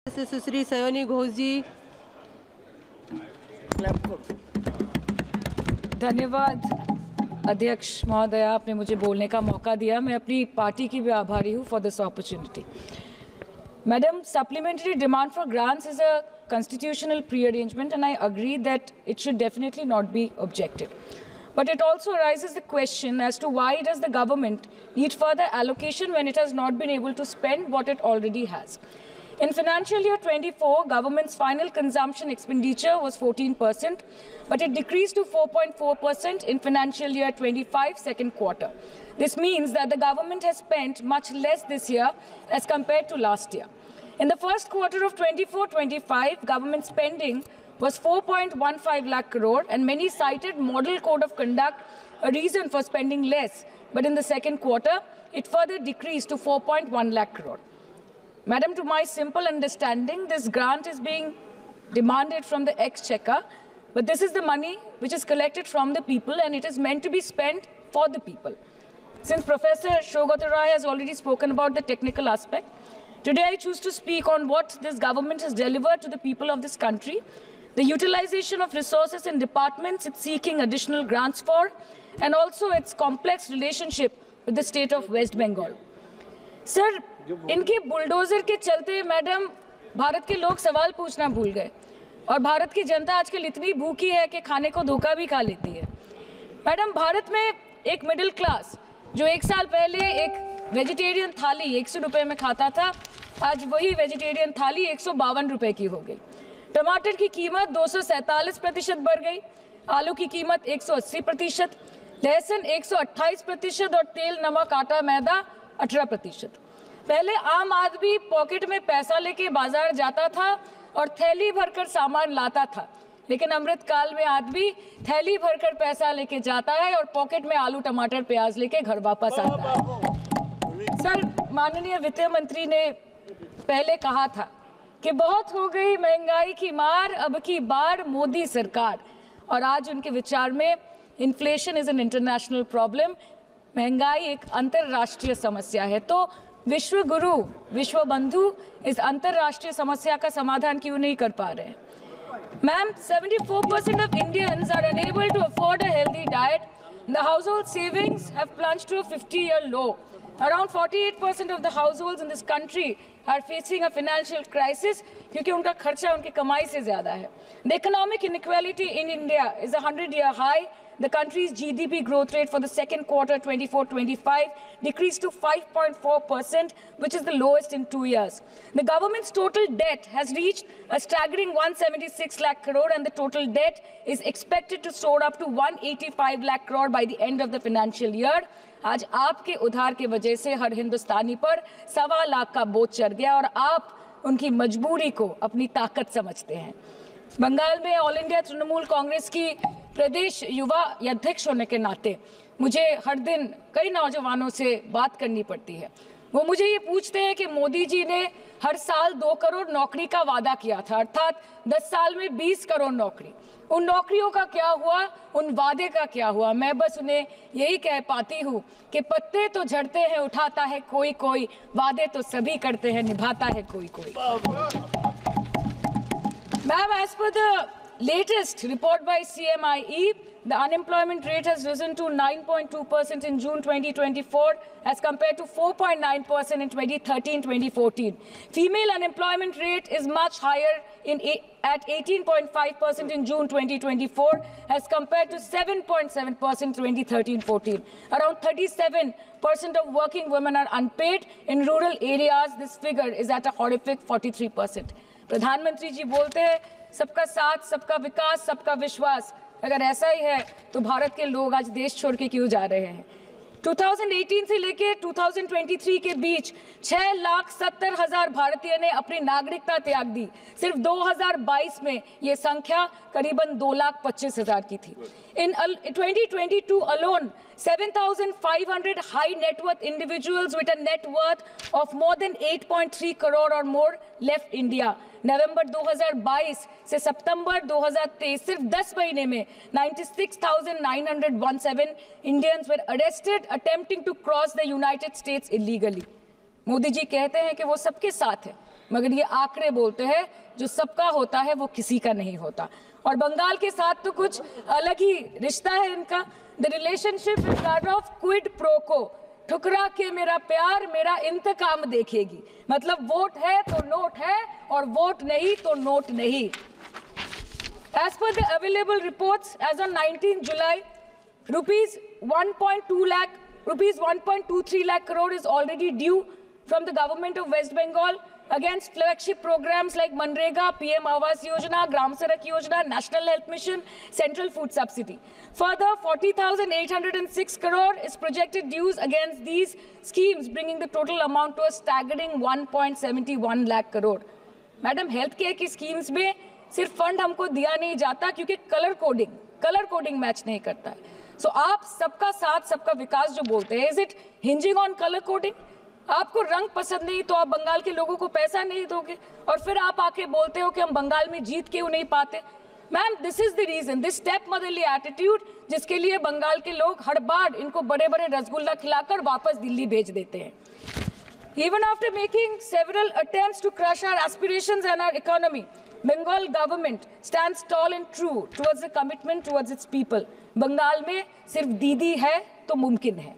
से सुश्री सयोनी घोष जी। धन्यवाद अध्यक्ष महोदय, आपने मुझे बोलने का मौका दिया। मैं अपनी पार्टी की भी आभारी हूँ for this opportunity. Madam, supplementary demand for grants is a constitutional pre-arrangement, and I agree that it should definitely not be objected. But it also raises the question as to why does the government need further allocation when it has not been able to spend what it already has. In financial year 24, government's final consumption expenditure was 14%, but it decreased to 4.4% in financial year 25 second quarter. This means that the government has spent much less this year as compared to last year. In the first quarter of 24-25, government spending was 4.15 lakh crore, and many cited model code of conduct a reason for spending less. But in the second quarter, it further decreased to 4.1 lakh crore. Madam, to my simple understanding, this grant is being demanded from the exchequer, but this is the money which is collected from the people, and it is meant to be spent for the people. Since Professor Shogata Rai has already spoken about the technical aspect, today I choose to speak on what this government has delivered to the people of this country, the utilization of resources in departments it's seeking additional grants for, and also its complex relationship with the state of West Bengal. Sir, इनके bulldozer के चलते madam Bharat के लोग सवाल पूछना भूल गए, और भारत की जनता आजकल इतनी भूखी है कि खाने को धोखा भी खा लेती है। मैडम, भारत में एक मिडिल क्लास जो एक साल पहले एक वेजिटेरियन थाली 100 रुपए में खाता था, आज वही वेजिटेरियन थाली 152 रुपए की हो गई। टमाटर की कीमत 247% बढ़ गई, आलू की कीमत 180%, लहसुन 128% और तेल, नमक, आटा, मैदा 18%। पहले आम आदमी पॉकेट में पैसा लेके बाजार जाता था और थैली भरकर सामान लाता था, लेकिन अमृतकाल में आदमी थैली भरकर पैसा लेके जाता है और पॉकेट में आलू, टमाटर, प्याज लेके घर वापस आता है। सर, माननीय वित्त मंत्री ने पहले कहा था कि बहुत हो गई महंगाई की मार, अब की बार मोदी सरकार, और आज उनके विचार में inflation is an international problem, महंगाई एक अंतरराष्ट्रीय समस्या है। तो विश्व गुरु, विश्व बंधु इस अंतरराष्ट्रीय समस्या का समाधान क्यों नहीं कर पा रहे हैं? Ma'am, 74% of Indians are unable to afford a healthy diet. The household savings have plunged to a 50-year low. Around 48% of the households in this country are facing a financial crisis क्योंकि उनका खर्चा उनकी कमाई से ज़्यादा है. The economic inequality in India is a 100-year high. The country's GDP growth rate for the second quarter 24-25 decreased to 5.4%, which is the lowest in 2 years. The government's total debt has reached a staggering 176 lakh crore, and the total debt is expected to soar up to 185 lakh crore by the end of the financial year. आज आपके उधार की वजह से हर हिंदुस्तानी पर 1.25 लाख का बोझ चढ़ गया, और आप उनकी मजबूरी को अपनी ताकत समझते हैं। बंगाल में ऑल इंडिया तृणमूल कांग्रेस की प्रदेश युवा अध्यक्ष होने के नाते मुझे हर दिन कई नौजवानों से बात करनी पड़ती है। वो मुझे ये पूछते हैं कि मोदी जी ने हर साल 2 करोड़ नौकरी का वादा किया था, अर्थात 10 साल में 20 करोड़ नौकरी। उन नौकरियों का क्या हुआ, उन वादे का क्या हुआ? मैं बस उन्हें यही कह पाती हूँ कि पत्ते तो झड़ते हैं, उठाता है कोई कोई, वादे तो सभी करते हैं, निभाता है कोई कोई। Ma'am, as per the latest report by CMIE, the unemployment rate has risen to 9.2% in June 2024 as compared to 4.9% in 2013-2014. Female unemployment rate is much higher at 18.5% in June 2024 as compared to 7.7% in 2013-14. Around 37% of working women are unpaid. In rural areas, this figure is at a horrific 43%. प्रधानमंत्री जी बोलते हैं सबका साथ, सबका विकास, सबका विश्वास। अगर ऐसा ही है तो भारत के लोग आज देश छोड़ के क्यों जा रहे हैं? 2018 से लेके 2023 के बीच 6,70,000 भारतीय ने अपनी नागरिकता त्याग दी। सिर्फ 2022 में ये संख्या करीबन 2,25,000 की थी। In 2022 alone, 7,500 high net worth individuals with a net worth of more than 8.3 crore or more left India. नवंबर 2022 से सितंबर 2023 सिर्फ 10 महीने में 96,917 Indians were arrested attempting to cross the United States illegally. Modi ji कहते हैं कि वो सबके साथ है, मगर ये आंकड़े बोलते हैं जो सबका होता है वो किसी का नहीं होता। और बंगाल के साथ तो कुछ अलग ही रिश्ता है इनका। The relationship is that of quid pro को, ठुकरा के मेरा प्यार मेरा इंतकाम देखेगी। मतलब वोट है तो नोट है और वोट नहीं तो नोट नहीं। As per the available reports, as on 19 July, rupees 1.23 lakh crore is already due from the government of West Bengal against flagship programs like Manrega, PM Awas Yojana, Gram Sadak Yojana, National Health Mission, Central Food Subsidy. Further, 40,806 crore is projected dues against these schemes, bringing the total amount to a staggering 1.71 lakh crore. Madam, health care की schemes में सिर्फ fund हमको दिया नहीं जाता क्योंकि colour coding match नहीं करता है। सो आप सबका साथ सबका विकास जो बोलते हैं, is it hinging on colour coding? आपको रंग पसंद नहीं तो आप बंगाल के लोगों को पैसा नहीं दोगे और फिर आप आके बोलते हो कि हम बंगाल में जीत क्यों नहीं पाते। Ma'am, this is the reason, this step motherly attitude, जिसके लिए बंगाल के लोग हर बार इनको बड़े बड़े रसगुल्ला खिलाकर वापस दिल्ली भेज देते हैं। Even after making several attempts to crush our aspirations and our economy, Bengal government stands tall and true towards the commitment towards its people. Bengal में सिर्फ दीदी है तो मुमकिन है।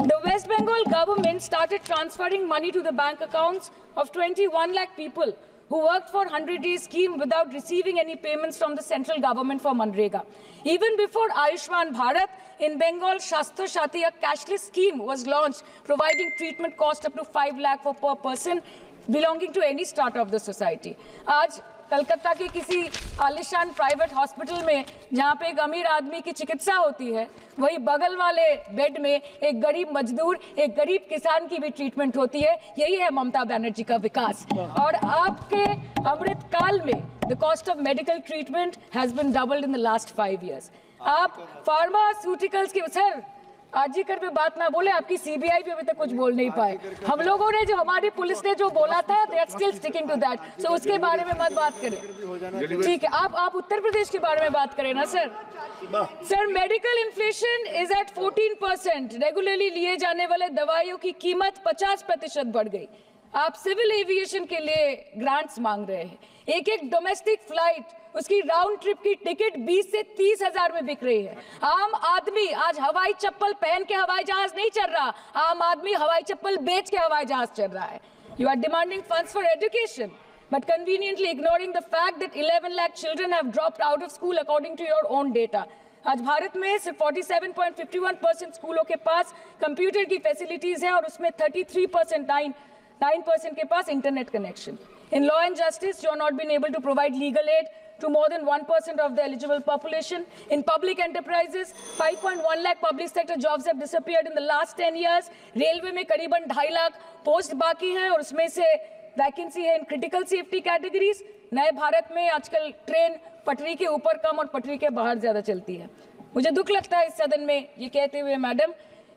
The West Bengal government started transferring money to the bank accounts of 21 lakh people who worked for 100-day scheme without receiving any payments from the central government for Manrega. Even before Ayushman Bharat, in Bengal, Shastra Shati, a cashless scheme was launched, providing treatment cost up to 5 lakh for per person belonging to any strata of the society. आज कलकत्ता के किसी आलिशान private hospital में जहाँ पे एक अमीर आदमी की चिकित्सा होती है, वही बगल वाले बेड में एक गरीब मजदूर, एक गरीब किसान की भी ट्रीटमेंट होती है। यही है ममता बनर्जी का विकास। और आपके अमृत काल में the cost of medical treatment has been doubled in the last 5 years। आप फार्मास्यूटिकल्स की, सर आरजीकर पे बात ना बोले, आपकी सीबीआई पे अभी तक कुछ बोल नहीं पाए। हम लोगों ने जो, हमारी पुलिस ने जो बोला था, they are still sticking to that. So उसके बारे में मत बात करें, ठीक है? आप उत्तर प्रदेश के बारे में बात करें ना sir. Sir, medical inflation is at 14%। Regularly लिए जाने वाले दवाइयों की कीमत 50% बढ़ गई। आप सिविल एविएशन के लिए ग्रांट्स मांग रहे हैं। एक डोमेस्टिक फ्लाइट, उसकी राउंड ट्रिप की टिकट 20 से 30 हजार में बिक रही है। आम आदमी आज हवाई चप्पल पहन के हवाई जहाज नहीं चल रहा, आम आदमी हवाई चप्पल बेच के हवाई जहाज चल रहा है। You are demanding funds for education but conveniently ignoring the fact that 11 lakh children have dropped out of school according to your own data. आज भारत में सिर्फ 47.51% स्कूलों के पास कंप्यूटर की फैसिलिटीज है और उसमें 9% के पास internet connection. In law and justice, you have not been able to provide legal aid to more than 1% of the eligible population. In public enterprises, 5.1 lakh public sector jobs have disappeared in the last 10 years. Railway में करीबन 2.5 lakh post बाकी हैं और उसमें से vacancy है in critical safety categories. नए भारत में आजकल ट्रेन पटरी के ऊपर कम और पटरी के बाहर ज्यादा चलती है। मुझे दुख लगता है इस सदन में ये कहते हुए मैडम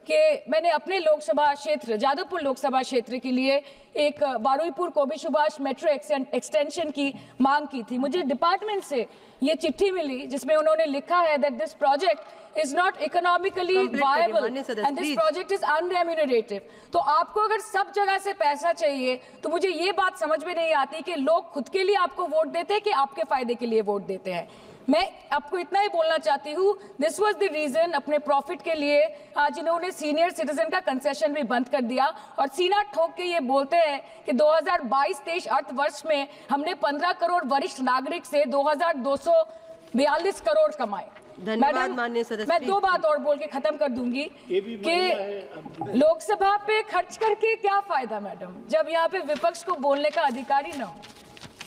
कि मैंने अपने लोकसभा क्षेत्र जादवपुर लोकसभा क्षेत्र के लिए एक बारुईपुर कोबी सुभाष मेट्रो एक्सटेंशन की मांग की थी। मुझे डिपार्टमेंट से ये चिट्ठी मिली जिसमें उन्होंने लिखा है that this project is not economically viable and this project is unremunerative. तो आपको अगर सब जगह से पैसा चाहिए तो मुझे ये बात समझ में नहीं आती कि लोग खुद के लिए आपको वोट देते हैं कि आपके फायदे के लिए वोट देते हैं। मैं आपको इतना ही बोलना चाहती हूँ, दिस वाज द रीजन अपने प्रॉफिट के लिए आज इन्होंने सीनियर सिटीजन का कंसेशन भी बंद कर दिया और सीना ठोक के ये बोलते हैं कि 2022-23 अर्थ वर्ष में हमने 15 करोड़ वरिष्ठ नागरिक से 2242 करोड़ कमाए। धन्यवाद माननीय सदस्य। मैं 2 बात और बोल के खत्म कर दूंगी कि लोकसभा पे खर्च करके क्या फायदा मैडम, जब यहाँ पे विपक्ष को बोलने का अधिकार ही ना हो।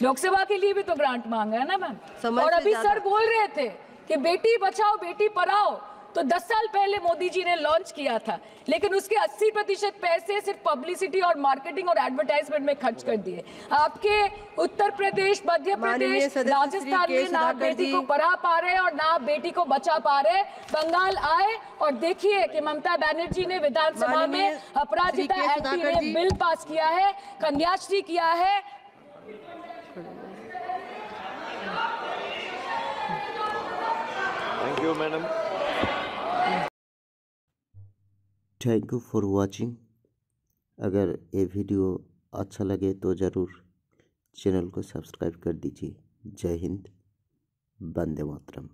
लोकसभा के लिए भी तो ग्रांट मांगा है ना मैम। और अभी सर बोल रहे थे कि बेटी बचाओ बेटी पढ़ाओ, तो 10 साल पहले मोदी जी ने लॉन्च किया था, लेकिन उसके 80% पैसे सिर्फ पब्लिसिटी और मार्केटिंग और एडवर्टाइजमेंट में खर्च कर दिए। आपके उत्तर प्रदेश, मध्य प्रदेश, राजस्थान में ना बेटी को पढ़ा पा रहे और ना बेटी को बचा पा रहे। बंगाल आए और देखिए कि ममता बनर्जी ने विधानसभा में अपराजिता एक्ट में बिल पास किया है, कन्याश्री किया है। Thank you, madam. Thank you for watching. अगर ये वीडियो अच्छा लगे तो ज़रूर चैनल को सब्सक्राइब कर दीजिए। जय हिंद, वंदे मातरम।